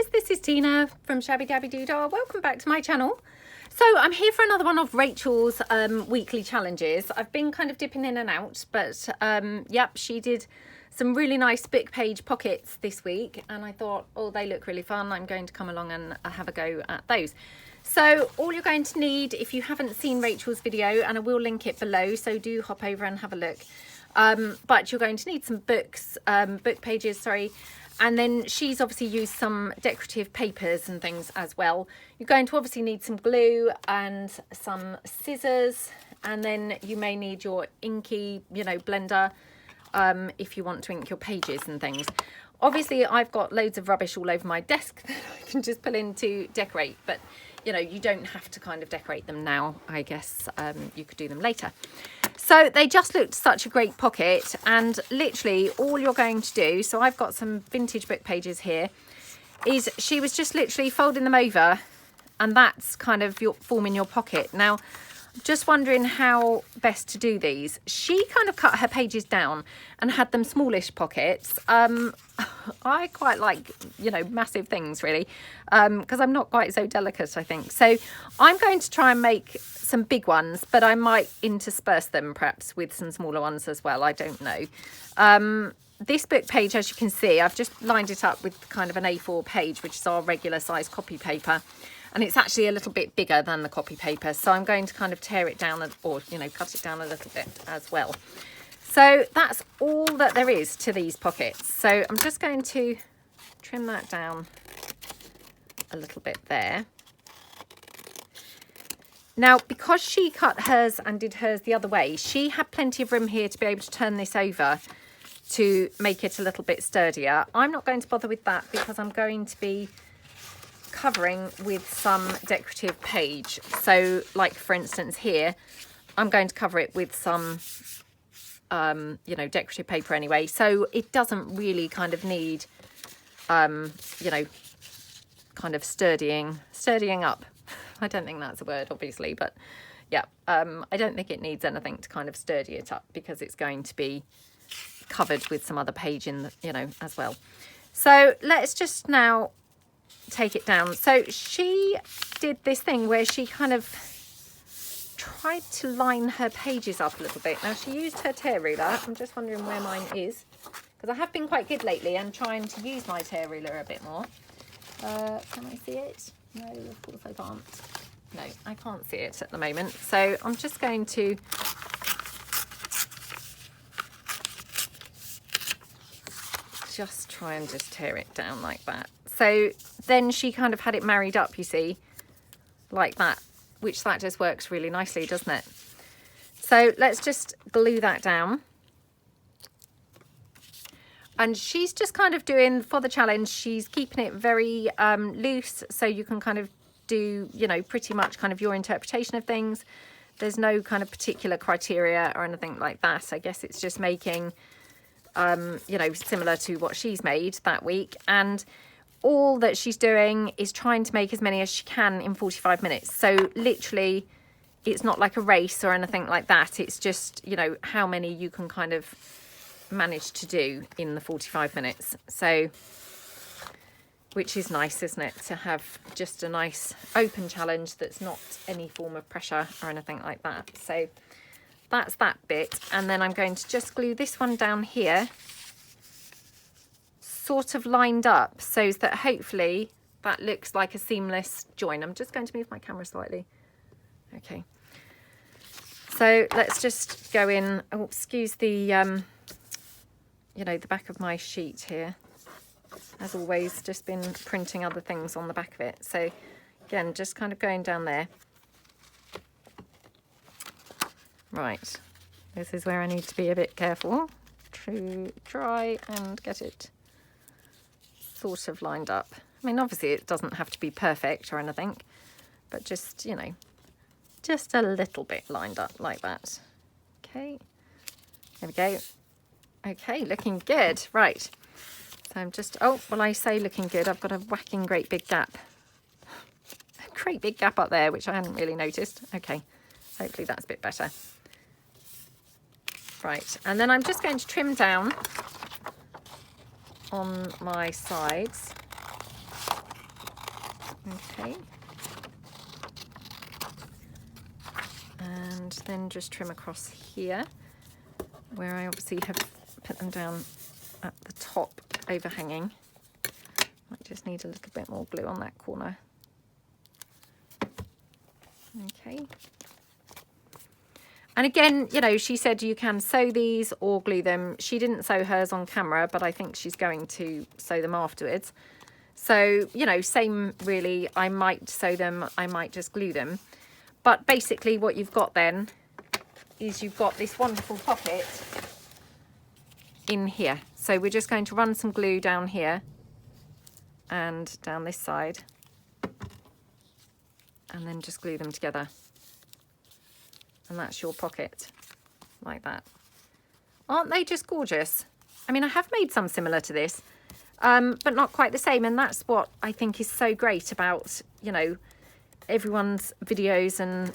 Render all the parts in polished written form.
guys, this is Tina from Shabbydabbydoodah. Welcome back to my channel. So I'm here for another one of Rachel's weekly challenges. I've been kind of dipping in and out, but yep, she did some really nice book page pockets this week, and I thought, oh, they look really fun. I'm going to come along and have a go at those. So all you're going to need, if you haven't seen Rachel's video, and I will link it below, so do hop over and have a look. But you're going to need some book pages, sorry. And then she's obviously used some decorative papers and things as well. You're going to obviously need some glue and some scissors. And then you may need your inky, blender if you want to ink your pages and things. Obviously, I've got loads of rubbish all over my desk that I can just pull in to decorate. But, you don't have to kind of decorate them now. I guess you could do them later. So they just looked such a great pocket, and literally all you're going to do, so I've got some vintage book pages here, is she was just literally folding them over, and that's kind of forming your pocket. Now, just wondering how best to do these. She kind of cut her pages down and had them smallish pockets. I quite like, massive things really, because I'm not quite so delicate, I think. So I'm going to try and make some big ones, but I might intersperse them perhaps with some smaller ones as well. I don't know. This book page, as you can see, I've just lined it up with kind of an A4 page, which is our regular size copy paper. And it's actually a little bit bigger than the copy paper. So I'm going to kind of tear it down or, cut it down a little bit as well. So that's all that there is to these pockets. So I'm just going to trim that down a little bit there. Now, because she cut hers and did hers the other way, she had plenty of room here to be able to turn this over to make it a little bit sturdier. I'm not going to bother with that because I'm going to be covering with some decorative page. So like for instance here, I'm going to cover it with some decorative paper anyway, so it doesn't really kind of need kind of sturdying up. I don't think that's a word, obviously, but yeah, I don't think it needs anything to kind of sturdy it up because it's going to be covered with some other page in the, as well. So let's just now take it down. So she did this thing where she kind of tried to line her pages up a little bit. Now she used her tear ruler. I'm just wondering where mine is, because I have been quite good lately and trying to use my tear ruler a bit more. Can I see it? No, of course I can't. No, I can't see it at the moment. So I'm just going to just try and just tear it down like that. So then she kind of had it married up, you see, like that, which that just works really nicely, doesn't it? So let's just glue that down. And she's just kind of doing, for the challenge, she's keeping it very loose, so you can kind of do, pretty much kind of your interpretation of things. There's no kind of particular criteria or anything like that. I guess it's just making, similar to what she's made that week. And all that she's doing is trying to make as many as she can in 45 minutes. So literally, it's not like a race or anything like that. It's just, how many you can kind of manage to do in the 45 minutes. So, which is nice, isn't it? To have just a nice open challenge that's not any form of pressure or anything like that. So that's that bit. And then I'm going to just glue this one down here, sort of lined up, so that hopefully that looks like a seamless join. I'm just going to move my camera slightly. Okay. So let's just go in. Oh, excuse the, the back of my sheet here. As always, just been printing other things on the back of it. So again, just kind of going down there. Right. This is where I need to be a bit careful to try and get it sort of lined up. I mean, obviously it doesn't have to be perfect or anything, but just, just a little bit lined up like that. Okay, there we go. Okay, looking good. Right, so I'm just, oh, well, I say looking good, I've got a whacking great big gap. A great big gap up there, which I hadn't really noticed. Okay, hopefully that's a bit better. Right, and then I'm just going to trim down on my sides Okay. And then just trim across here, where I obviously have put them down at the top, overhanging. Might just need a little bit more glue on that corner. Okay. And again, you know, she said you can sew these or glue them. She didn't sew hers on camera, but I think she's going to sew them afterwards. So, you know, same really. I might sew them, I might just glue them. But basically what you've got then is you've got this wonderful pocket in here. So we're just going to run some glue down here and down this side, and then just glue them together. And that's your pocket, like that. Aren't they just gorgeous? I mean, I have made some similar to this, but not quite the same. And that's what I think is so great about, you know, everyone's videos and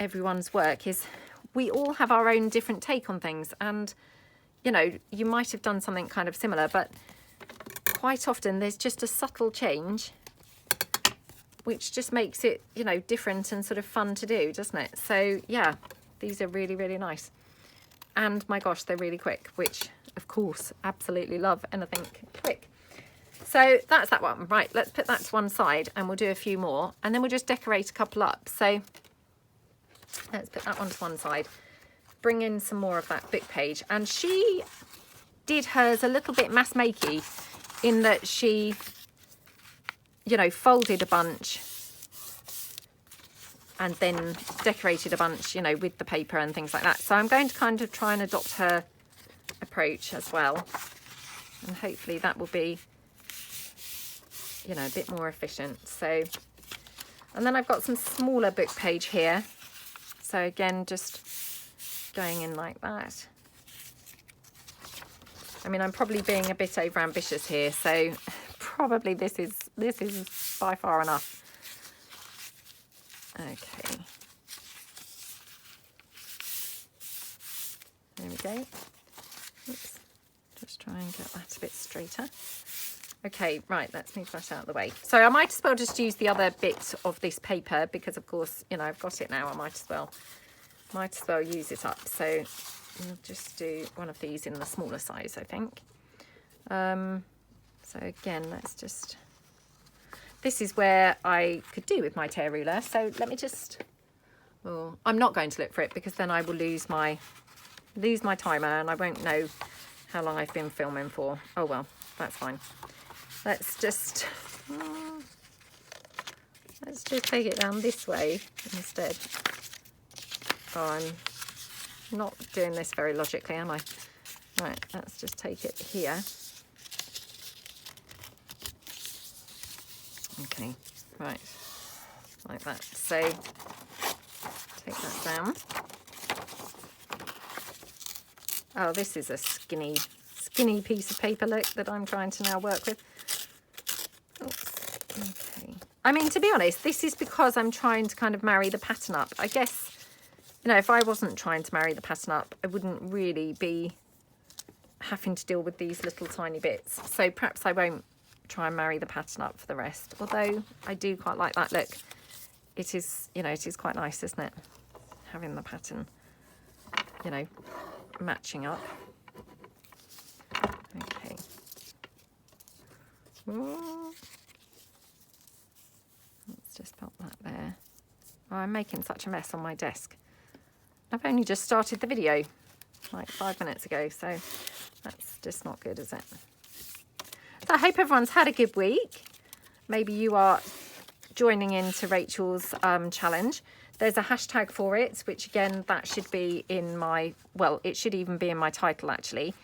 everyone's work, is we all have our own different take on things. And, you know, you might have done something kind of similar, but quite often there's just a subtle change which just makes it, you know, different and sort of fun to do, doesn't it? So yeah, these are really, really nice. And my gosh, they're really quick, which of course, absolutely love anything quick. So that's that one. Right, let's put that to one side and we'll do a few more, and then we'll just decorate a couple up. So let's put that one to one side, bring in some more of that book page. And she did hers a little bit mass makey in that she, you know, folded a bunch and then decorated a bunch, you know, with the paper and things like that. So I'm going to kind of try and adopt her approach as well. And hopefully that will be, you know, a bit more efficient. So, and then I've got some smaller book page here. So again, just going in like that. I mean, I'm probably being a bit over ambitious here, so probably this is by far enough. Okay. There we go. Oops. Just try and get that a bit straighter. Okay, right, let's move that out of the way. So I might as well just use the other bit of this paper because, of course, you know, I've got it now. I might as well use it up. So we'll just do one of these in the smaller size, I think. So again, let's just, this is where I could do with my tear ruler. So let me just, well, I'm not going to look for it because then I will lose my timer and I won't know how long I've been filming for. Oh well, that's fine. Let's just take it down this way instead. Oh, I'm not doing this very logically, am I? Right, let's just take it here. Okay, right, like that. So take that down. Oh, this is a skinny piece of paper, look, that I'm trying to now work with. Oops. Okay. I mean, to be honest, this is because I'm trying to kind of marry the pattern up. I guess, you know, if I wasn't trying to marry the pattern up, I wouldn't really be having to deal with these little tiny bits. So perhaps I won't try and marry the pattern up for the rest. Although I do quite like that look. It is, you know, it is quite nice, isn't it? Having the pattern, you know, matching up. Okay. Ooh. Let's just pop that there. Oh, I'm making such a mess on my desk. I've only just started the video like 5 minutes ago, so that's just not good, is it? So I hope everyone's had a good week. Maybe you are joining into Rachel's challenge. There's a hashtag for it, which again, that should be in my, well, it should even be in my title actually.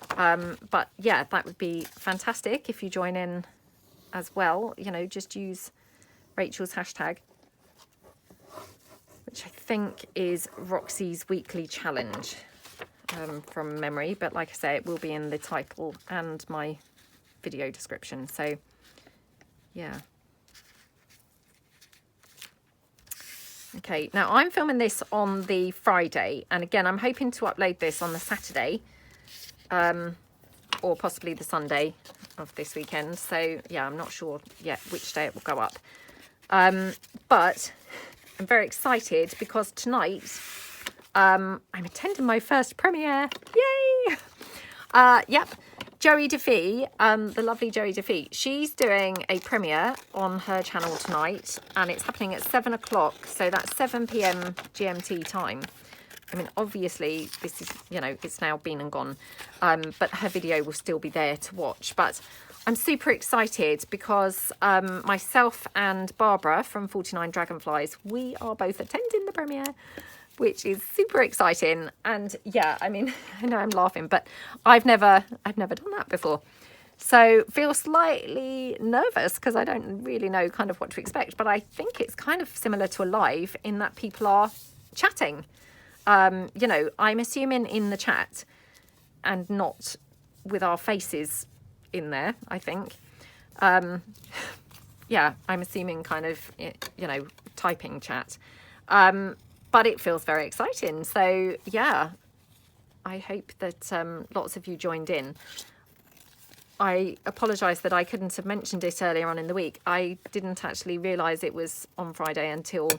But yeah, that would be fantastic if you join in as well. You know, just use Rachel's hashtag, which I think is Roxy's Weekly Challenge from memory. But like I say, it will be in the title and my video description. So yeah. Okay, now I'm filming this on the Friday, and again, I'm hoping to upload this on the Saturday, or possibly the Sunday of this weekend. So yeah, I'm not sure yet which day it will go up. But I'm very excited because tonight I'm attending my first premiere. Yay! Yep, Joey DeFee, the lovely Joey DeFee, she's doing a premiere on her channel tonight, and it's happening at 7 o'clock, so that's 7 p.m. GMT time. I mean, obviously, this is, you know, it's now been and gone, but her video will still be there to watch. But I'm super excited because myself and Barbara from 49 Dragonflies, we are both attending the premiere, which is super exciting. And yeah, I mean, I know I'm laughing, but I've never done that before. So feel slightly nervous because I don't really know kind of what to expect, but I think it's kind of similar to a live in that people are chatting. You know, I'm assuming in the chat and not with our faces in there, I think. Yeah, I'm assuming kind of, you know, typing chat. But it feels very exciting. So yeah, I hope that lots of you joined in. I apologise that I couldn't have mentioned it earlier on in the week. I didn't actually realise it was on Friday until,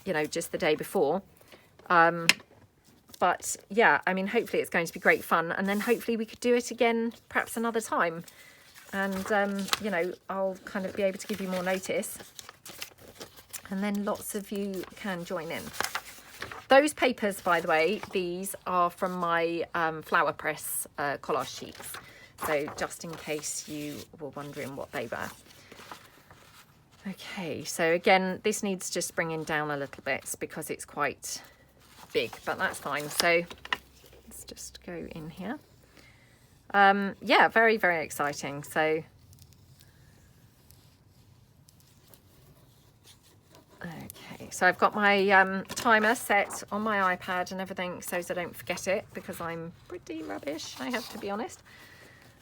you know, just the day before. But yeah, I mean, hopefully it's going to be great fun, and then hopefully we could do it again perhaps another time. And, you know, I'll kind of be able to give you more notice. And then lots of you can join in. Those papers, by the way, these are from my flower press collage sheets. So just in case you were wondering what they were. Okay, so again, this needs just bringing down a little bit because it's quite big, but that's fine. So let's just go in here. Yeah, very, very exciting. So okay, so I've got my timer set on my iPad and everything so I don't forget it, because I'm pretty rubbish, I have to be honest.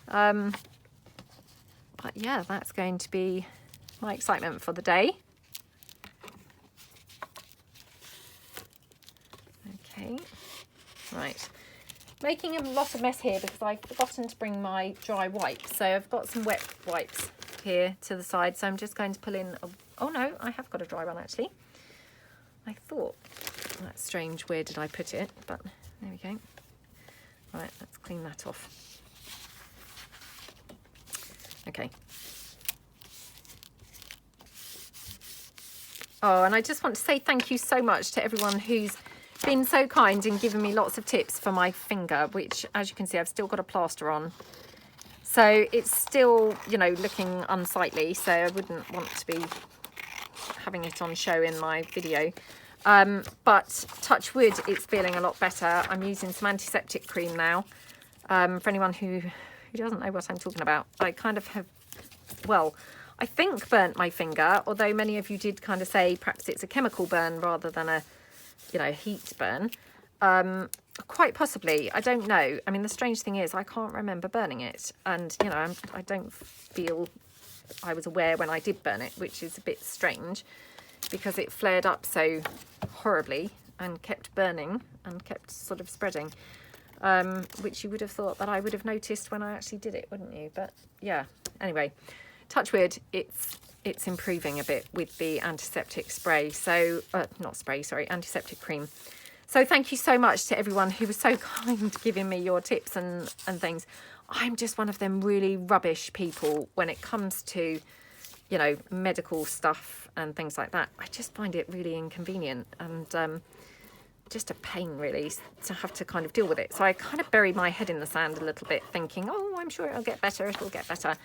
But yeah, that's going to be my excitement for the day. Okay, right. Making a lot of mess here because I've forgotten to bring my dry wipes. So I've got some wet wipes here to the side. So I'm just going to pull in, oh no, I have got a dry one actually. I thought, that's strange, where did I put it? But there we go. Right, let's clean that off. Okay. Oh, and I just want to say thank you so much to everyone who's been so kind and given me lots of tips for my finger, which, as you can see, I've still got a plaster on. So it's still, you know, looking unsightly, so I wouldn't want to be having it on show in my video. But touch wood, it's feeling a lot better. I'm using some antiseptic cream now. For anyone who doesn't know what I'm talking about, I kind of have, well, I think burnt my finger, although many of you did kind of say perhaps it's a chemical burn rather than a, you know, heat burn. Quite possibly, I don't know. I mean, the strange thing is I can't remember burning it, and you know, I don't feel I was aware when I did burn it, which is a bit strange because it flared up so horribly and kept burning and kept sort of spreading, which you would have thought that I would have noticed when I actually did it, wouldn't you? But yeah, anyway, touch wood, it's improving a bit with the antiseptic spray. So not spray, sorry, antiseptic cream. So thank you so much to everyone who was so kind giving me your tips and things. I'm just one of them really rubbish people when it comes to, you know, medical stuff and things like that. I just find it really inconvenient and just a pain really to have to kind of deal with it. So I kind of bury my head in the sand a little bit thinking, oh, I'm sure it'll get better, it'll get better.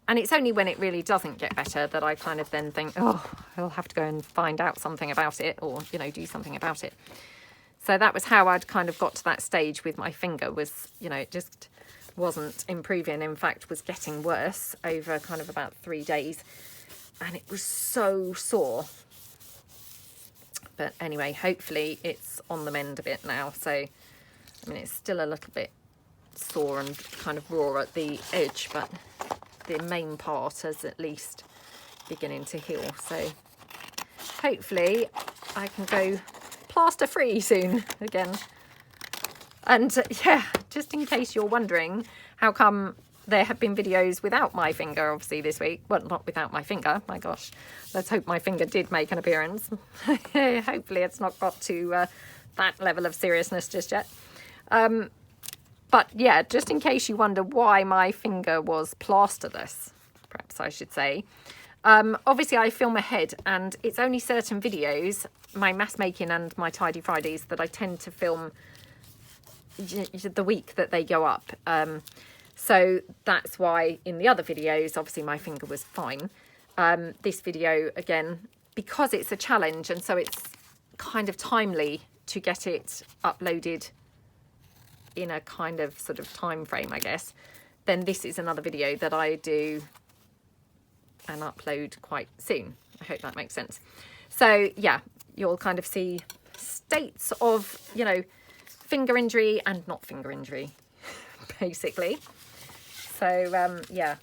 And it's only when it really doesn't get better that I kind of then think, oh, I'll have to go and find out something about it, or, you know, do something about it. So that was how I'd kind of got to that stage with my finger, was, you know, it just wasn't improving. In fact, was getting worse over kind of about 3 days. And it was so sore. But anyway, hopefully it's on the mend a bit now. So, I mean, it's still a little bit sore and kind of raw at the edge, but the main part is at least beginning to heal. So hopefully I can go plaster free soon again. And yeah, just in case you're wondering how come there have been videos without my finger, obviously, this week. Well, not without my finger, my gosh. Let's hope my finger did make an appearance. Hopefully it's not got to that level of seriousness just yet. But yeah, just in case you wonder why my finger was plasterless, perhaps I should say. Obviously I film ahead, and it's only certain videos, my mass making and my Tidy Fridays, that I tend to film the week that they go up. So that's why in the other videos, obviously my finger was fine. This video, again, because it's a challenge, and so it's kind of timely to get it uploaded in a kind of sort of time frame, I guess, then this is another video that I do and upload quite soon. I hope that makes sense. So yeah, you'll kind of see states of, you know, finger injury and not finger injury, basically. So yeah.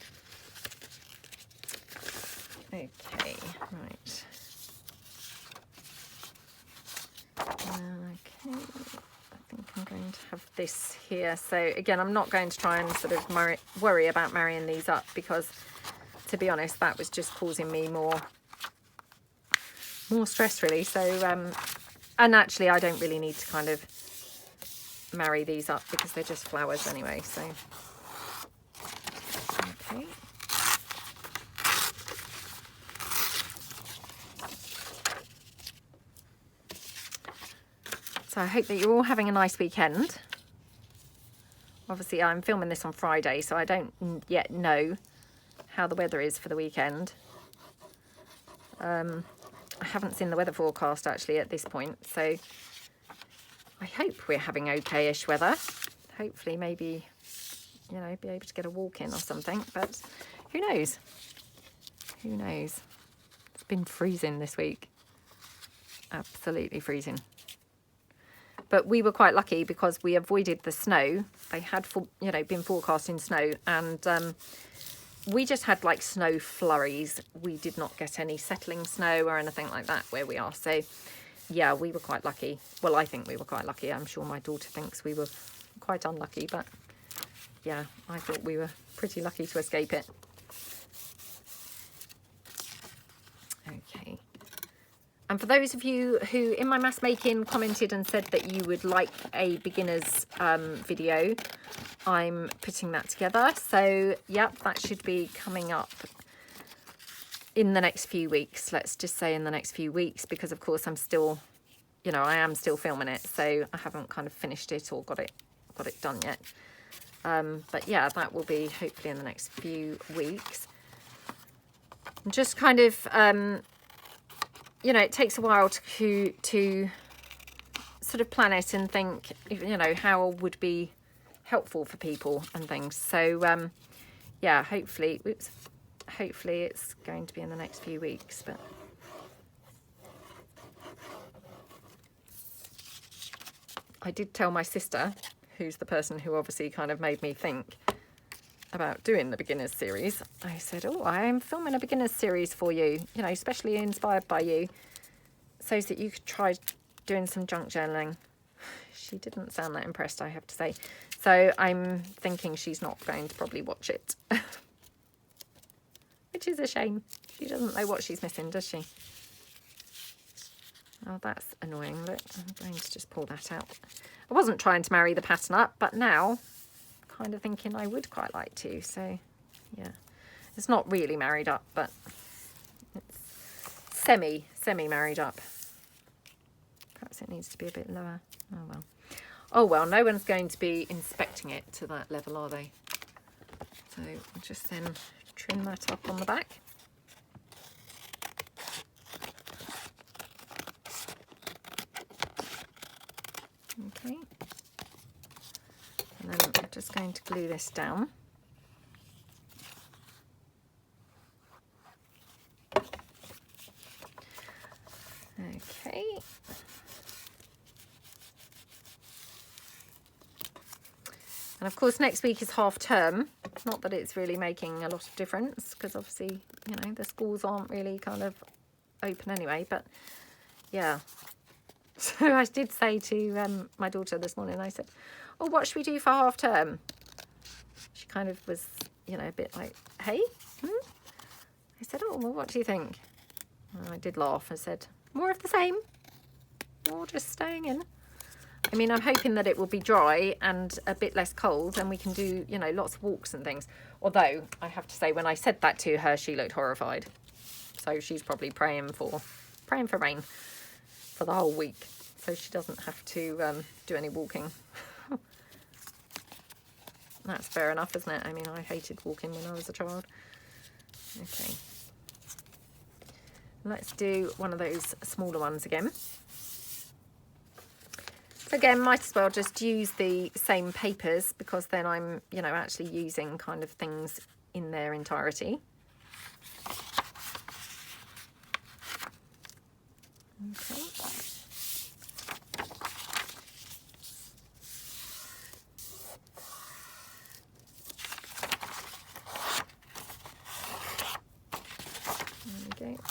Okay, right. Okay, I think I'm going to have this here. So again, I'm not going to try and sort of worry about marrying these up, because to be honest, that was just causing me more stress really. So and actually I don't really need to kind of marry these up because they're just flowers anyway. So okay. So I hope that you're all having a nice weekend. Obviously I'm filming this on Friday, so I don't yet know how the weather is for the weekend. I haven't seen the weather forecast actually at this point, so I hope we're having okay-ish weather. Hopefully maybe, you know, be able to get a walk in or something, but who knows? Who knows? It's been freezing this week. Absolutely freezing. But we were quite lucky because we avoided the snow. They had, you know, been forecasting snow, and we just had like snow flurries. We did not get any settling snow or anything like that where we are. So yeah, we were quite lucky. Well, I think we were quite lucky. I'm sure my daughter thinks we were quite unlucky, but yeah, I thought we were pretty lucky to escape it. Okay. And for those of you who in my mass making commented and said that you would like a beginner's video, I'm putting that together. So yep, that should be coming up in the next few weeks. Let's just say in the next few weeks, because of course I'm still, you know, I am still filming it, so I haven't kind of finished it or got it done yet. But yeah, that will be hopefully in the next few weeks. Just kind of you know, it takes a while to sort of plan it and think, you know, how would be helpful for people and things. So yeah, hopefully it's going to be in the next few weeks. But I did tell my sister, who's the person who obviously kind of made me think about doing the beginners series. I said, oh, I am filming a beginners series for you, you know, especially inspired by you, so that you could try doing some junk journaling. She didn't sound that impressed, I have to say. So I'm thinking she's not going to probably watch it, which is a shame. She doesn't know what she's missing, does she? Oh, that's annoying. Look, I'm going to just pull that out. I wasn't trying to marry the pattern up, but now kind of thinking I would quite like to. So yeah, it's not really married up, but it's semi married up. Perhaps it needs to be a bit lower. Oh well, no one's going to be inspecting it to that level, are they? So I'll just then trim that up on the back. Okay, and then I'm just going to glue this down. Okay. And of course next week is half term. Not that it's really making a lot of difference, because obviously, you know, the schools aren't really kind of open anyway, but yeah. So I did say to my daughter this morning, I said, oh, what should we do for half term? She kind of was you know, a bit like, hey, I said, oh, well, what do you think? And I did laugh and said, more of the same, more just staying in. I mean, I'm hoping that it will be dry and a bit less cold and we can do, you know, lots of walks and things. Although I have to say, when I said that to her, she looked horrified. So she's probably praying for rain for the whole week, so she doesn't have to do any walking. That's fair enough, isn't it? I mean, I hated walking when I was a child. Okay. Let's do one of those smaller ones again. So again, might as well just use the same papers because then I'm, you know, actually using kind of things in their entirety. Okay. There we go.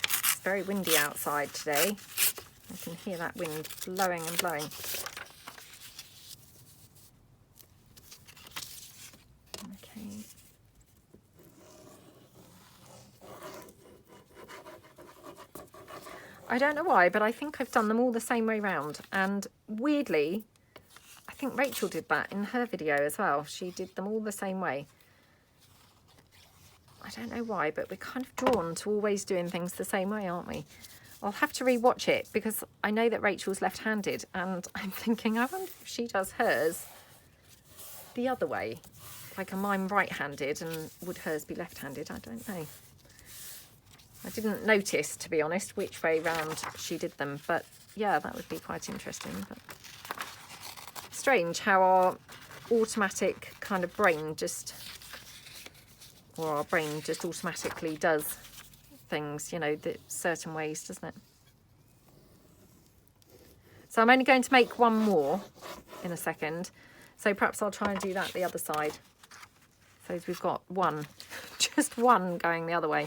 It's very windy outside today. I can hear that wind blowing and blowing. Okay. I don't know why, but I think I've done them all the same way round. And weirdly, I think Rachel did that in her video as well. She did them all the same way. I don't know why, but we're kind of drawn to always doing things the same way, aren't we? I'll have to re-watch it because I know that Rachel's left-handed and I'm thinking, I wonder if she does hers the other way. Like, am I right-handed and would hers be left-handed? I don't know. I didn't notice, to be honest, which way round she did them, but yeah, that would be quite interesting. But strange how our automatic kind of brain just, or our brain just automatically does things, you know, the certain ways, doesn't it? So I'm only going to make one more in a second, so perhaps I'll try and do that the other side. So we've got one, just one going the other way.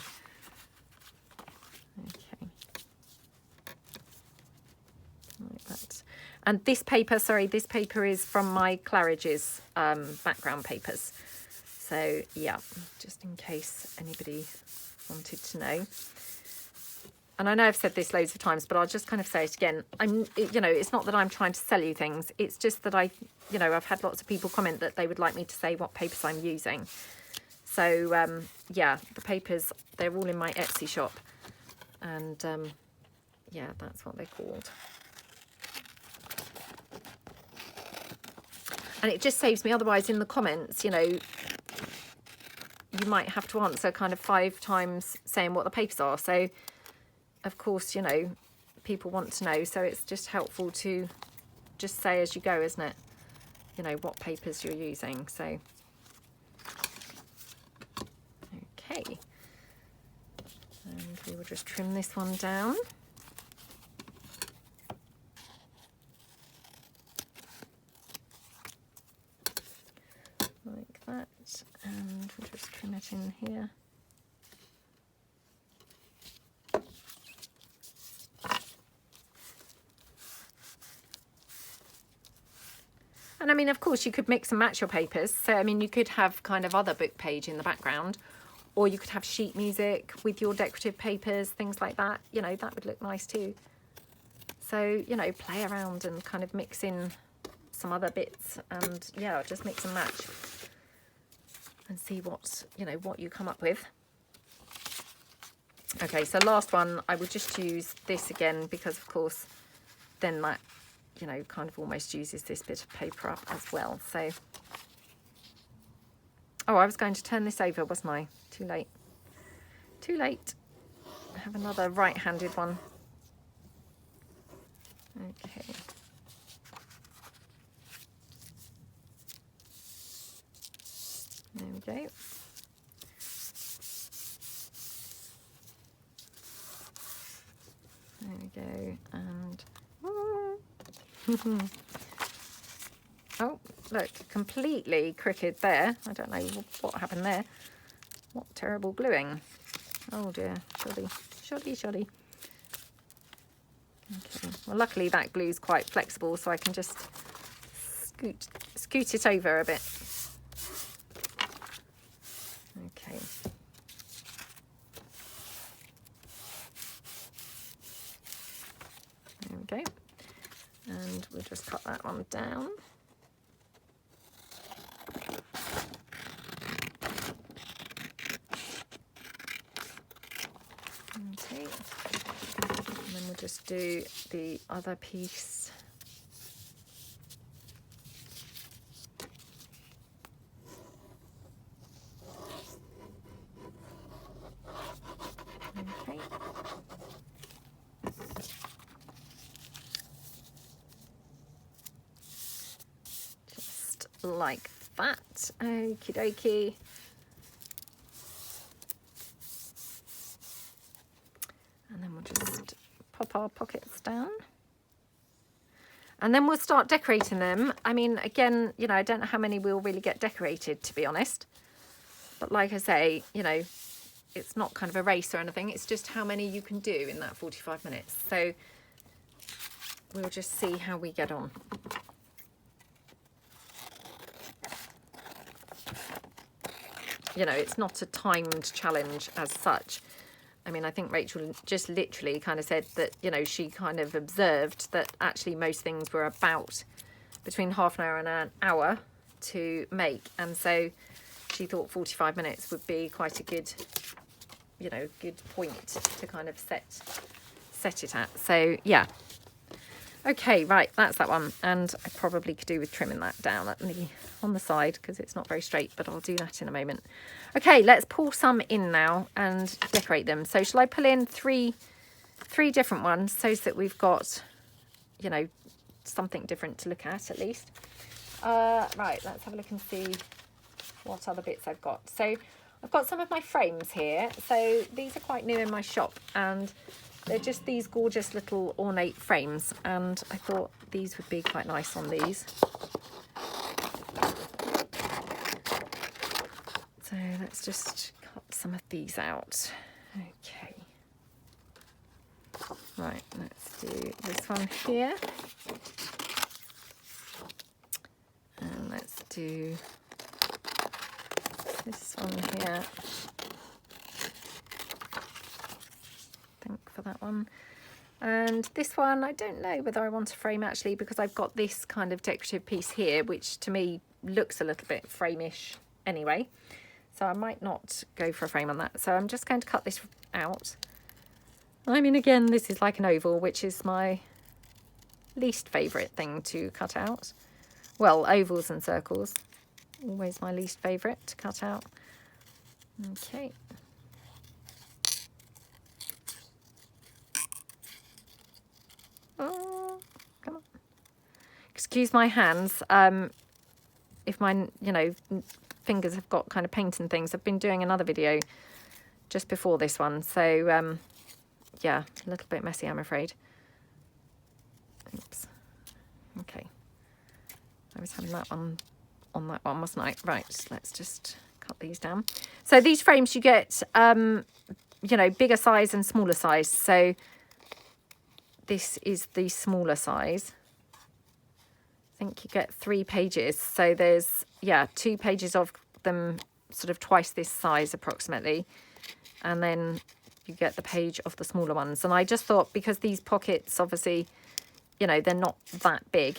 Okay, like that. And this paper, sorry, this paper is from my Claridge's background papers. So yeah, just in case anybody wanted to know. And I know I've said this loads of times, but I'll just kind of say it again. You know, it's not that I'm trying to sell you things. It's just that you know, I've had lots of people comment that they would like me to say what papers I'm using. So yeah, the papers, they're all in my Etsy shop. And yeah, that's what they're called. And it just saves me, otherwise in the comments, you know, you might have to answer kind of 5 times saying what the papers are. So, of course, you know, people want to know. So it's just helpful to just say as you go, isn't it? You know, what papers you're using. So, okay. And we will just trim this one down. Like that. And we'll just trim it in here. And I mean, of course, you could mix and match your papers. So, I mean, you could have kind of other book page in the background, or you could have sheet music with your decorative papers, things like that. You know, that would look nice too. So, you know, play around and kind of mix in some other bits and yeah, just mix and match and see what, you know, what you come up with. Okay, so last one, I would just use this again because of course then that, you know, kind of almost uses this bit of paper up as well. So, oh, I was going to turn this over, wasn't I? Too late. Too late. I have another right-handed one. Okay. There we go. There we go. And oh, look, completely crooked there. I don't know what happened there. What terrible gluing. Oh dear, shoddy, shoddy, shoddy. Okay, well luckily that glue is quite flexible so I can just scoot it over a bit. Okay, and we'll just cut that one down. Okay, and then we'll just do the other piece. Okay. Just like that. Okie dokie. And then we'll just pop our pockets down. And then we'll start decorating them. I mean, again, you know, I don't know how many we'll really get decorated, to be honest. But like I say, you know, it's not kind of a race or anything. It's just how many you can do in that 45 minutes. So we'll just see how we get on. You know, it's not a timed challenge as such. I mean, I think Rachel just literally kind of said that, you know, she kind of observed that actually most things were about between half an hour and an hour to make. And so she thought 45 minutes would be quite a good, you know, good point to kind of set it at. So, yeah. Okay, right, that's that one. And I probably could do with trimming that down on the side because it's not very straight, but I'll do that in a moment. Okay, let's pull some in now and decorate them. So shall I pull in three different ones so that we've got, you know, something different to look at least. Right, let's have a look and see what other bits I've got. So I've got some of my frames here. So these are quite new in my shop and they're just these gorgeous little ornate frames, and I thought these would be quite nice on these. So let's just cut some of these out. Okay. Right, let's do this one here. And let's do this one here. For that one, and this one I don't know whether I want to frame actually, because I've got this kind of decorative piece here which to me looks a little bit frame-ish anyway, so I might not go for a frame on that. So I'm just going to cut this out. I mean, again, this is like an oval, which is my least favourite thing to cut out. Well, ovals and circles, always my least favourite to cut out. Okay. Oh, come on. Excuse my hands. If my, you know, fingers have got kind of paint and things. I've been doing another video just before this one. So, yeah, a little bit messy, I'm afraid. Oops. Okay. I was having that one on that one, wasn't I? Right, let's just cut these down. So these frames you get, you know, bigger size and smaller size. So this is the smaller size. I think you get 3 pages. So there's, yeah, 2 pages of them sort of twice this size approximately. And then you get the page of the smaller ones. And I just thought, because these pockets, obviously, you know, they're not that big,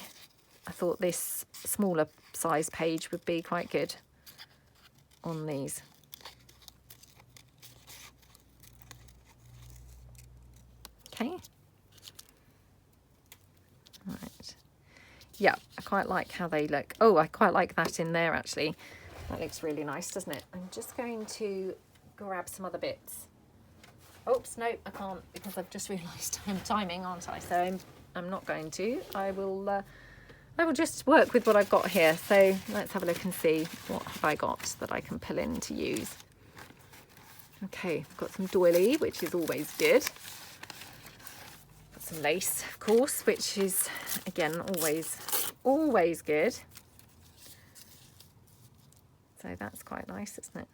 I thought this smaller size page would be quite good on these. Okay. Right. Yeah, I quite like how they look. Oh, I quite like that in there, actually. That looks really nice, doesn't it? I'm just going to grab some other bits. Oops, no, I can't, because I've just realised I'm timing, aren't I? So I'm not going to. I will just work with what I've got here. So let's have a look and see what have I got that I can pull in to use. Okay, I've got some doily, which is always good. Some lace, of course, which is again always good. So that's quite nice, isn't it?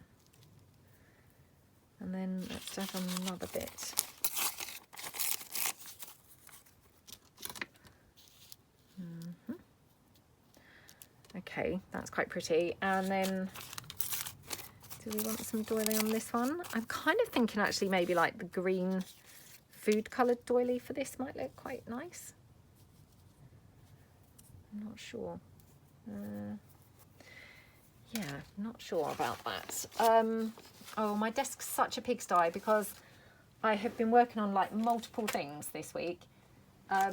And then let's have another bit. Okay, that's quite pretty. And then do we want some doily on this one? I'm kind of thinking actually maybe like the green food coloured doily for this might look quite nice. I'm not sure. Yeah, not sure about that. Oh, my desk's such a pigsty because I have been working on like multiple things this week. So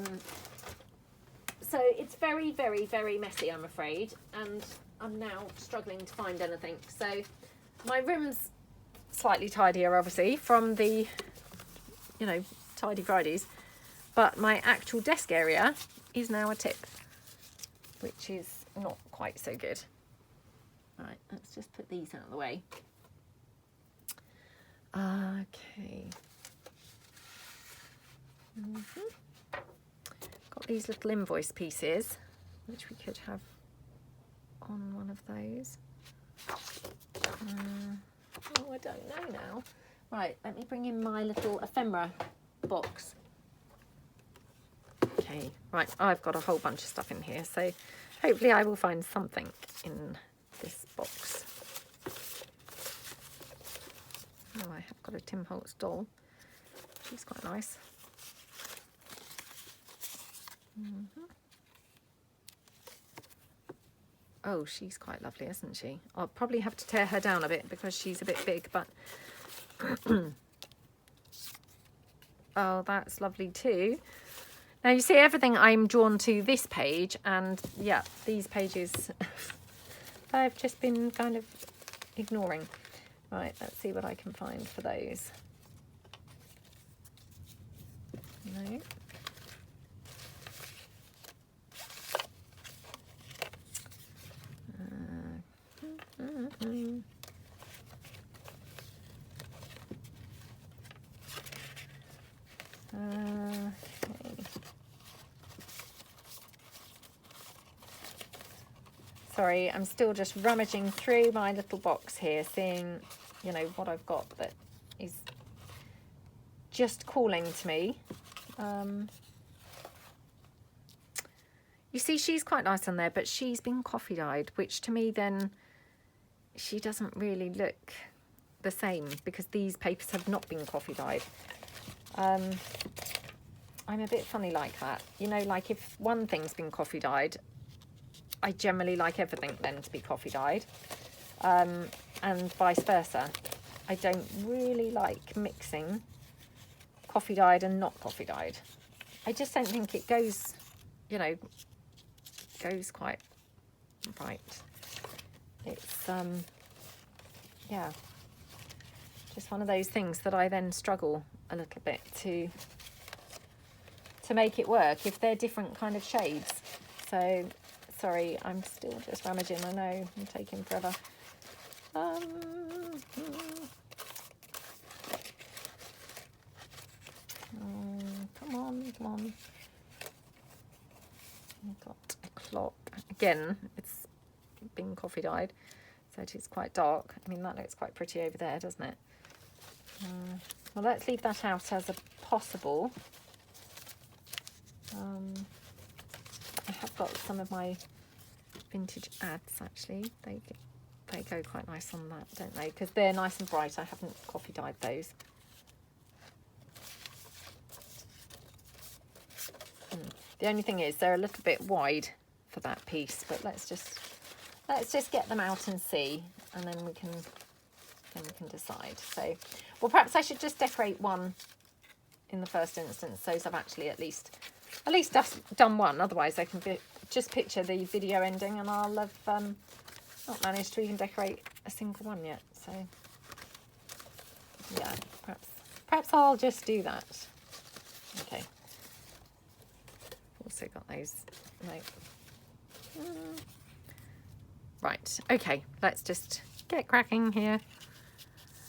it's very, very, very messy, I'm afraid. And I'm now struggling to find anything. So my room's slightly tidier, obviously, from the, you know, Tidy Fridays. But my actual desk area is now a tip, which is not quite so good. Right, let's just put these out of the way. Okay. Got these little invoice pieces, which we could have on one of those. Oh, I don't know now. Right, let me bring in my little ephemera box. Okay, right, I've got a whole bunch of stuff in here, so hopefully I will find something in this box. Oh, I have got a Tim Holtz doll. She's quite nice. Oh, she's quite lovely, isn't she? I'll probably have to tear her down a bit because she's a bit big, but oh, that's lovely too. Now you see everything I'm drawn to this page, and yeah, these pages I've just been kind of ignoring. Right, let's see what I can find for those. No. Okay. Sorry, I'm still just rummaging through my little box here, seeing, you know, what I've got that is just calling to me. You see, she's quite nice on there, but she's been coffee dyed, which to me then, she doesn't really look the same because these papers have not been coffee dyed. I'm a bit funny like that. You know, like if one thing's been coffee dyed, I generally like everything then to be coffee dyed, and vice versa. I don't really like mixing coffee dyed and not coffee dyed. I just don't think it goes, you know, goes quite right. It's yeah, just one of those things that I then struggle a little bit to make it work if they're different kind of shades. So sorry, I'm still just rummaging. I know I'm taking forever. Oh, come on, come on. I've got a clock. Again, it's been coffee dyed, so it is quite dark. I mean, that looks quite pretty over there, doesn't it? Well, let's leave that out as a possible. I have got some of my vintage ads, actually. They go quite nice on that, don't they? Because they're nice and bright. I haven't coffee dyed those. The only thing is they're a little bit wide for that piece, but let's just get them out and see, and then we can decide. So, well, perhaps I should just decorate one in the first instance, so I've actually at least done one. Otherwise, I can just picture the video ending, and I'll have not managed to even decorate a single one yet. So, yeah, perhaps I'll just do that. Okay. Also got those. No. Right. Okay. Let's just get cracking here.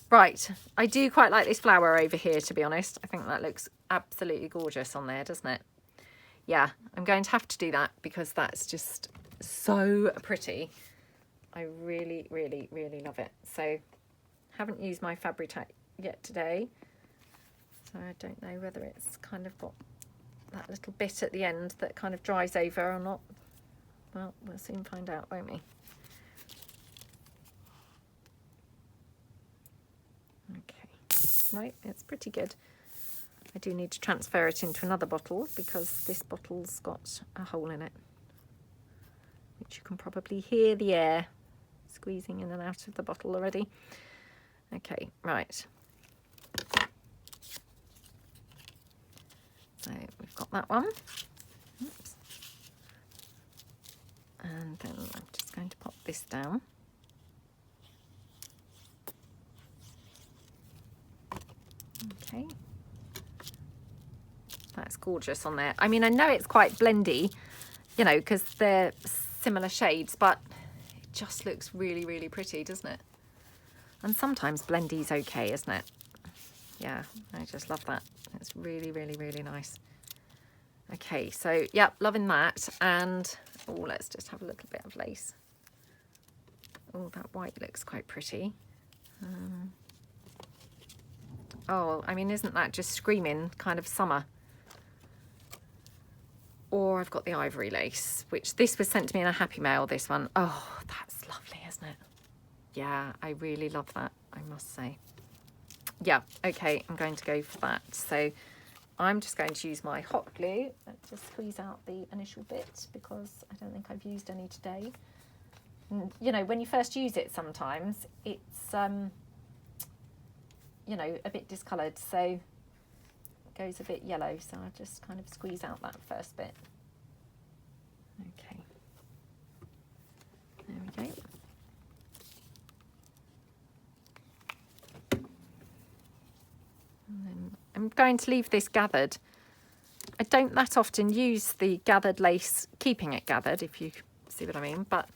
Right. I do quite like this flower over here, to be honest. I think that looks absolutely gorgeous on there, doesn't it? Yeah, I'm going to have to do that because that's just so pretty. I really, really, really love it. So, haven't used my Fabri-Tac yet today. So I don't know whether it's kind of got that little bit at the end that kind of dries over or not. Well, we'll soon find out, won't we? Okay. No, it's pretty good. I do need to transfer it into another bottle because this bottle's got a hole in it. which you can probably hear the air squeezing in and out of the bottle already. Okay, right. So we've got that one. Oops. And then I'm just going to pop this down. Okay. That's gorgeous on there. I mean, I know it's quite blendy, you know, because they're similar shades, but it just looks really, really pretty, doesn't it? And sometimes blendy's okay, isn't it? Yeah, I just love that. It's really, really, really nice. Okay, so, yep, loving that. And, oh, let's just have a little bit of lace. Oh, that white looks quite pretty. Oh, I mean, isn't that just screaming kind of summer? Or I've got the ivory lace, which this was sent to me in a happy mail, this one. Oh, that's lovely, isn't it? Yeah, I really love that, I must say. Yeah, okay, I'm going to go for that. So I'm just going to use my hot glue. Let's just squeeze out the initial bit because I don't think I've used any today. And, you know, when you first use it sometimes, it's, you know, a bit discoloured. So it goes a bit yellow. So I'll just kind of squeeze out that first bit. Okay. There we go. And then I'm going to leave this gathered. I don't that often use the gathered lace, keeping it gathered, if you see what I mean, but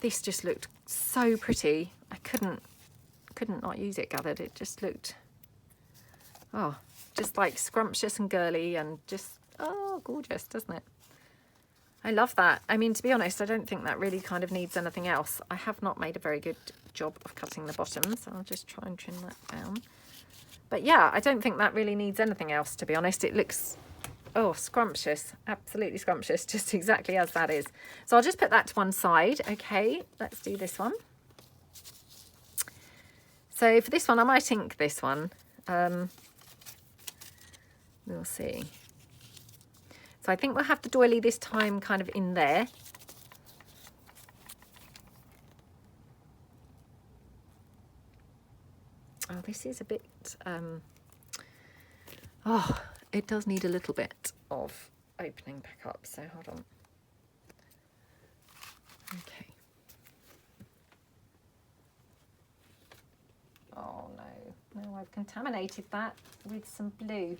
this just looked so pretty. I couldn't not use it gathered. It just looked, oh, just like scrumptious and girly and just, oh, gorgeous, doesn't it? I love that. I mean, to be honest, I don't think that really kind of needs anything else. I have not made a very good job of cutting the bottom, so I'll just try and trim that down. But yeah, I don't think that really needs anything else, to be honest. It looks, oh, scrumptious, absolutely scrumptious, just exactly as that is. So I'll just put that to one side. Okay, let's do this one. So for this one, I might ink this one. We'll see. So I think we'll have the doily this time kind of in there. Oh, this is a bit, oh, it does need a little bit of opening back up, so hold on. Okay. Oh no, no, I've contaminated that with some blue.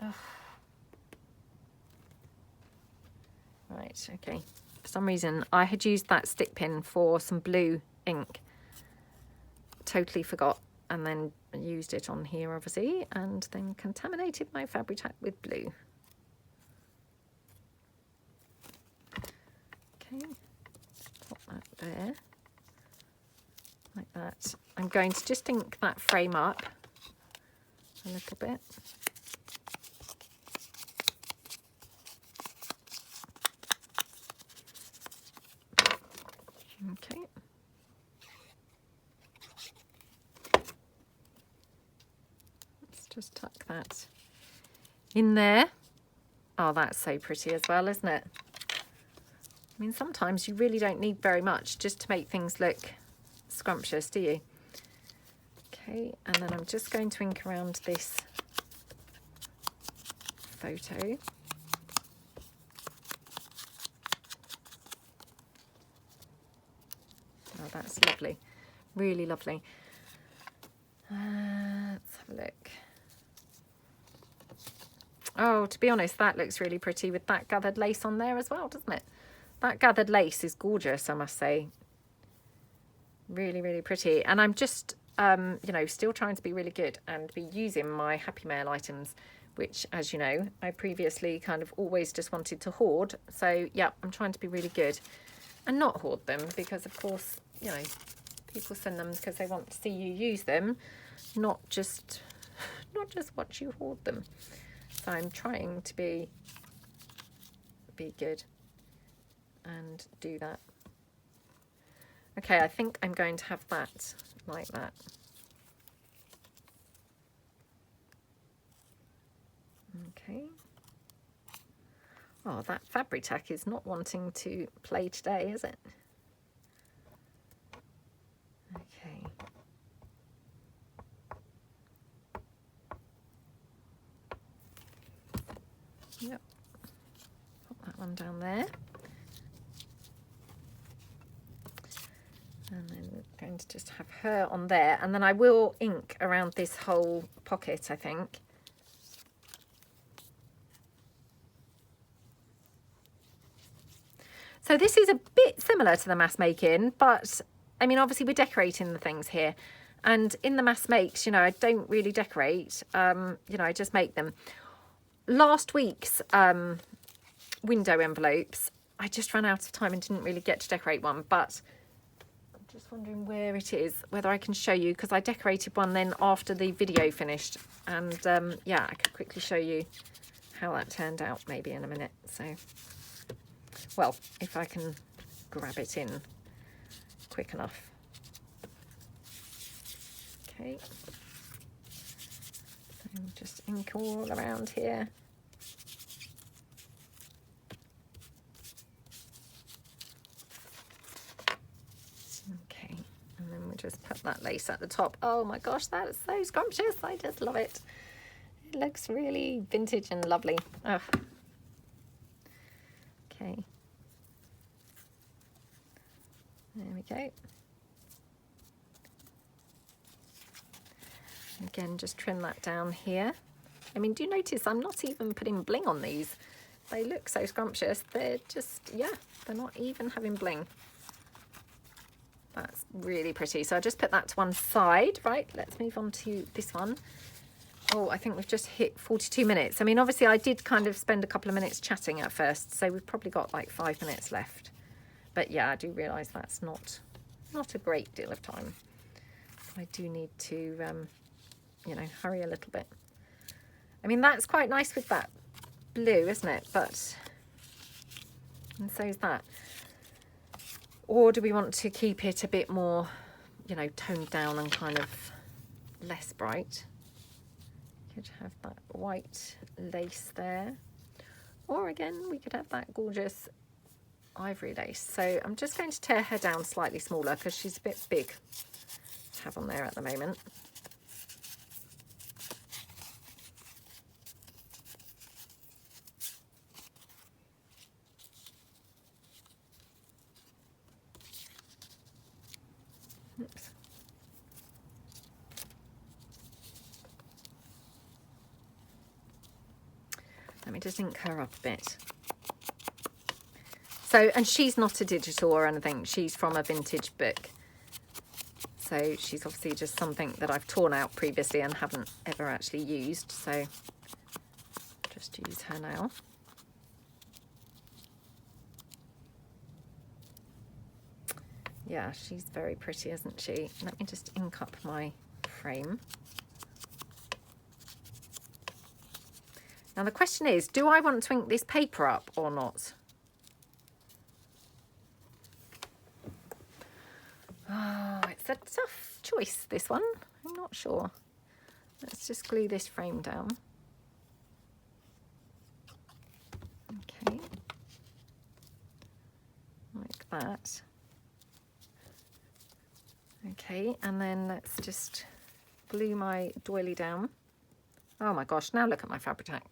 Ugh. Right, okay. For some reason, I had used that stick pin for some blue ink. Totally forgot, and then used it on here obviously, and then contaminated my Fabri-Tac with blue. Okay, pop that there, like that. I'm going to just ink that frame up a little bit. Okay. Just tuck that in there. Oh, that's so pretty as well, isn't it? I mean, sometimes you really don't need very much just to make things look scrumptious, do you? Okay, and then I'm just going to ink around this photo. Oh, that's lovely. Really lovely. Let's have a look. Oh, to be honest, that looks really pretty with that gathered lace on there as well, doesn't it? That gathered lace is gorgeous, I must say. Really, really pretty. And I'm just, you know, still trying to be really good and be using my Happy Mail items, which, as you know, I previously kind of always just wanted to hoard. So, yeah, I'm trying to be really good and not hoard them because, of course, you know, people send them because they want to see you use them, not just watch you hoard them. So I'm trying to be good and do that. Okay, I think I'm going to have that like that. Okay. Oh, that Fabri-Tac is not wanting to play today, is it? Okay. Yep. Put that one down there. And then we're going to just have her on there. And then I will ink around this whole pocket, I think. So this is a bit similar to the mass making, but I mean, obviously we're decorating the things here. And in the mass makes, you know, I don't really decorate, you know, I just make them. Last week's window envelopes, I just ran out of time and didn't really get to decorate one, but I'm just wondering where it is, whether I can show you, because I decorated one then after the video finished. And yeah, I could quickly show you how that turned out maybe in a minute. So, well, if I can grab it in quick enough. Okay. So just ink all around here. Okay, and then we'll just put that lace at the top. Oh my gosh, that is so scrumptious. I just love it. It looks really vintage and lovely. Oh. Okay. There we go. Again, just trim that down here. I mean, do you notice I'm not even putting bling on these? They look so scrumptious. They're just, yeah, they're not even having bling. That's really pretty. So I just put that to one side. Right, let's move on to this one. Oh, I think we've just hit 42 minutes. I mean, obviously I did kind of spend a couple of minutes chatting at first, so we've probably got like 5 minutes left. But yeah, I do realise that's not a great deal of time. I do need to, you know, hurry a little bit. I mean, that's quite nice with that blue, isn't it? But, and so is that. Or do we want to keep it a bit more, you know, toned down and kind of less bright? Could have that white lace there. Or again, we could have that gorgeous ivory lace. So I'm just going to tear her down slightly smaller because she's a bit big to have on there at the moment. Oops. Let me just ink her up a bit. So, and she's not a digital or anything. She's from a vintage book. So she's obviously just something that I've torn out previously and haven't ever actually used. So just use her now. Yeah, she's very pretty, isn't she? Let me just ink up my frame. Now the question is, do I want to ink this paper up or not? Oh, it's a tough choice, this one. I'm not sure. Let's just glue this frame down. Okay. Like that. Okay, and then let's just glue my doily down. Oh my gosh, now look at my Fabri-Tac.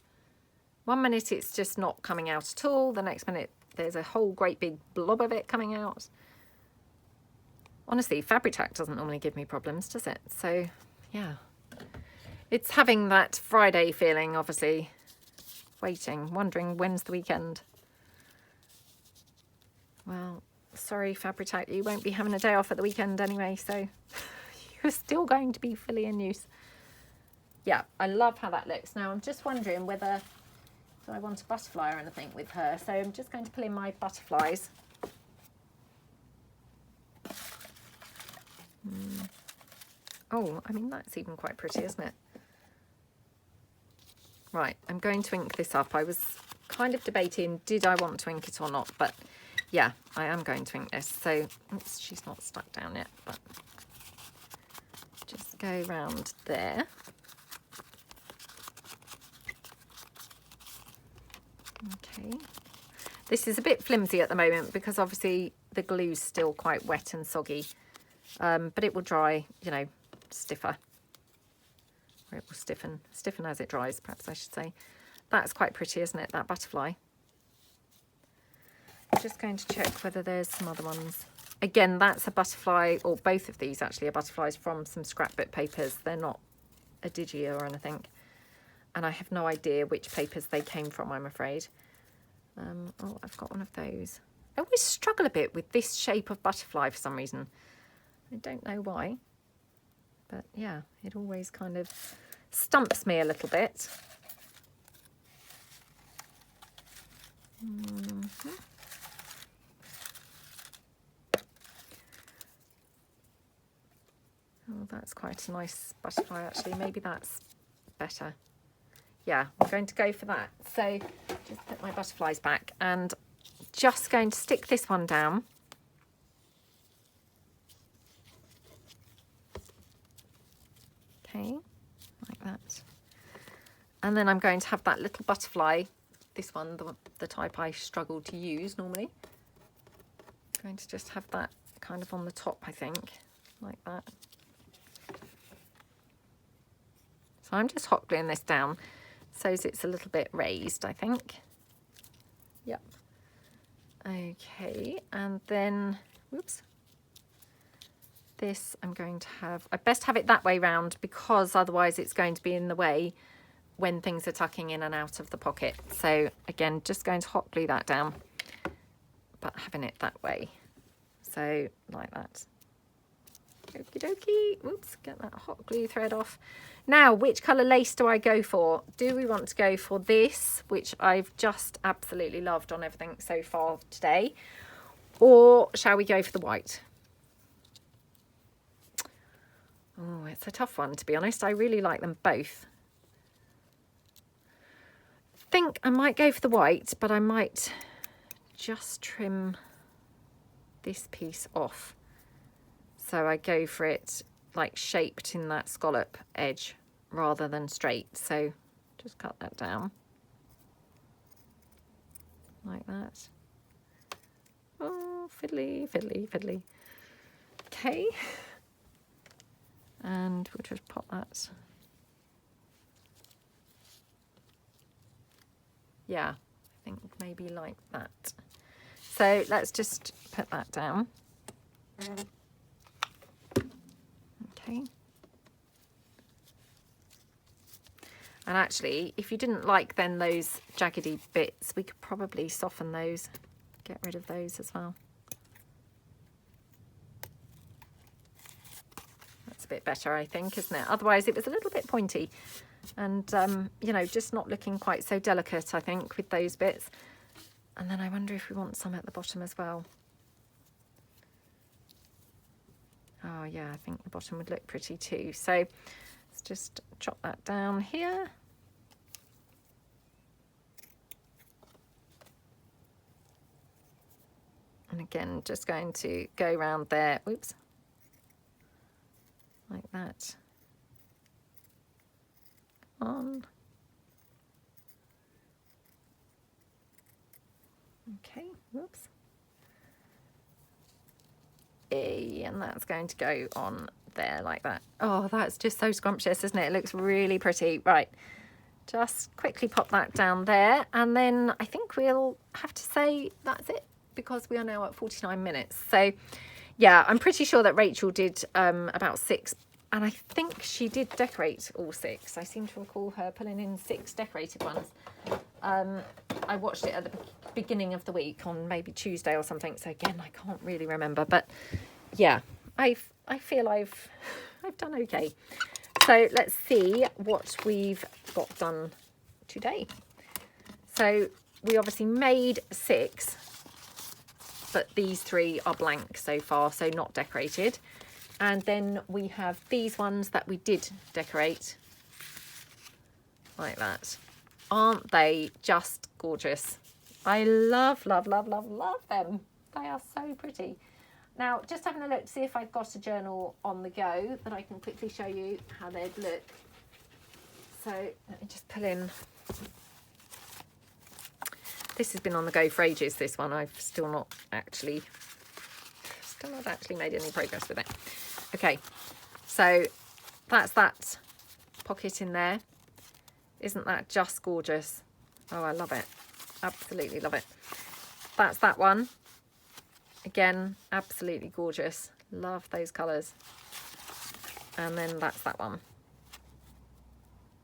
1 minute it's just not coming out at all. The next minute there's a whole great big blob of it coming out. Honestly, Fabri-Tac doesn't normally give me problems, does it? So, yeah. It's having that Friday feeling, obviously. Waiting, wondering when's the weekend. Well, sorry, Fabri-Tac, you won't be having a day off at the weekend anyway, so you're still going to be fully in use. Yeah, I love how that looks. Now, I'm just wondering whether do I want a butterfly or anything with her. So I'm just going to pull in my butterflies. Oh, I mean, that's even quite pretty, isn't it? Right, I'm going to ink this up. I was kind of debating, did I want to ink it or not? But yeah, I am going to ink this. So, oops, she's not stuck down yet, but just go round there. Okay, This is a bit flimsy at the moment because obviously the glue's still quite wet and soggy, but it will dry, you know, stiffer. Or it will stiffen as it dries, perhaps I should say. That's quite pretty, isn't it, that butterfly? I'm just going to check whether there's some other ones. Again, that's a butterfly, or both of these actually are butterflies from some scrapbook papers. They're not a Digia or anything. And I have no idea which papers they came from, I'm afraid. Oh, I've got one of those. I always struggle a bit with this shape of butterfly for some reason. I don't know why. But yeah, it always kind of stumps me a little bit. Oh, that's quite a nice butterfly actually. Maybe that's better. Yeah, I'm going to go for that. So just put my butterflies back and just going to stick this one down. Okay, like that. And then I'm going to have that little butterfly, this one, the type I struggle to use normally. I'm going to just have that kind of on the top, I think, like that. So I'm just hot gluing this down so it's a little bit raised, I think. Yep. Okay, and then, whoops. This I'm going to have, I best have it that way round because otherwise it's going to be in the way when things are tucking in and out of the pocket. So again, just going to hot glue that down, but having it that way. So like that. Okie dokie. Oops, get that hot glue thread off. Now, which colour lace do I go for? Do we want to go for this, which I've just absolutely loved on everything so far today, or shall we go for the white? Oh, it's a tough one, to be honest. I really like them both. I think I might go for the white, but I might just trim this piece off. So I go for it like shaped in that scallop edge rather than straight. So just cut that down like that. Oh, fiddly, fiddly, fiddly. Okay. And we'll just pop that. Yeah, I think maybe like that. So let's just put that down. Okay. And actually, if you didn't like then those jaggedy bits, we could probably soften those, get rid of those as well. That's a bit better, I think, isn't it? Otherwise it was a little bit pointy and, you know, just not looking quite so delicate, I think, with those bits. And then I wonder if we want some at the bottom as well. Oh yeah, I think the bottom would look pretty too. So let's just chop that down here. And again, just going to go around there, oops, like that. Come on. Okay, whoops. And that's going to go on there like that. Oh, that's just so scrumptious, isn't it? It looks really pretty. Right, just quickly pop that down there, and then I think we'll have to say that's it because we are now at 49 minutes. So yeah, I'm pretty sure that Rachel did about 6, and I think she did decorate all 6. I seem to recall her pulling in 6 decorated ones. I watched it at the beginning of the week on maybe Tuesday or something, so again I can't really remember, but yeah, I feel I've done okay. So let's see what we've got done today. So we obviously made 6, but these 3 are blank so far, so not decorated. And then we have these ones that we did decorate like that. Aren't they just gorgeous? I love, love, love, love, love them. They are so pretty. Now, just having a look to see if I've got a journal on the go that I can quickly show you how they'd look. So let me just pull in This has been on the go for ages, this one. I've still not actually made any progress with it. Okay, so that's that pocket in there. Isn't that just gorgeous? Oh, I love it. Absolutely love it. That's that one. Again, absolutely gorgeous. Love those colours. And then that's that one.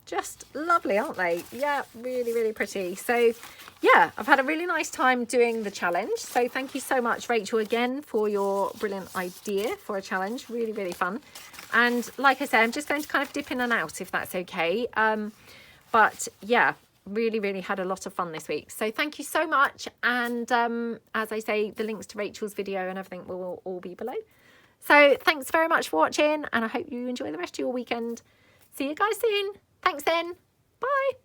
Just lovely, aren't they? Yeah, really, really pretty. So yeah, I've had a really nice time doing the challenge. So thank you so much, Rachel, again, for your brilliant idea for a challenge. Really, really fun. And like I said, I'm just going to kind of dip in and out if that's okay. But yeah, really, really had a lot of fun this week. So thank you so much. And as I say, the links to Rachel's video and everything will all be below. So thanks very much for watching, and I hope you enjoy the rest of your weekend. See you guys soon. Thanks then. Bye.